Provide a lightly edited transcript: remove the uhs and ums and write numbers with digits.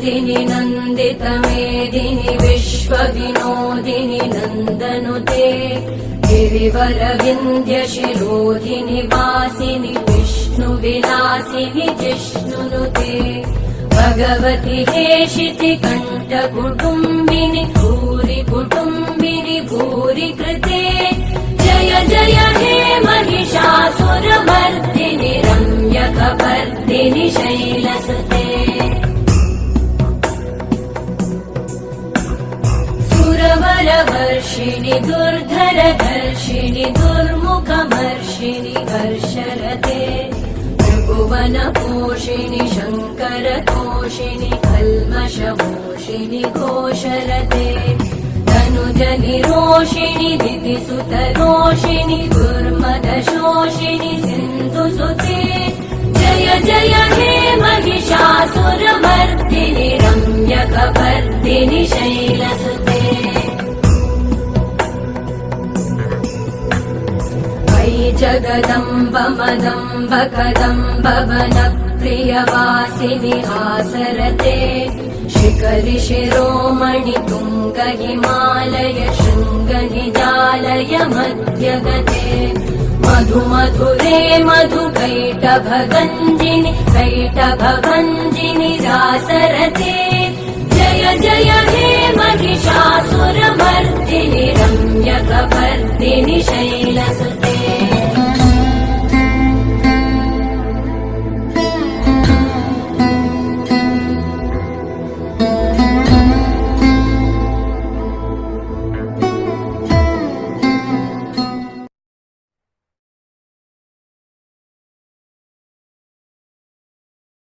नर्दिनि नन्दितमेदिनि विश्वविनोदिनि नन्दनुते गिरिवरविन्ध्यशिरोधिनि वासिनि विष्णुविलासिनि जिष्णुनुते भगवति हेशिति कण्ठकुटुम्बिनि भूरि कुटुम्बिनि भूरि कृते जय जय हे महिषासुरमर्दिनि रम्यकपर्दिनि शैलसुते सुरवरवर्षिणि दुर्धरधर्षिणि दुर्मुखमर्षिणि हर्षरते त्रिभुवनपोषिणि शङ्करतोषिणि कल्मषमोषिणि घोषरते तनुजनिरोषिणि दितिसुतरोषिणि दुर्मदशोषिणि सिन्धुसुते जय जय हे महिषासुरमर्दिनि रम्यकपर्दिनि शैलसुते मयि जगदम्ब मदम्ब कदम्ब वनप्रियवासिनि हासरते शिखरि शिरोमणि तुङ्ग हिमालय शृङ्ग निजालय मध्यगते मधु मधुरे मधुकैटभगञ्जिनि कैटभभञ्जिनि रासरते जय जय हे महिषासुरमर्दिनि रम्यकपर्दिनि शैलसुते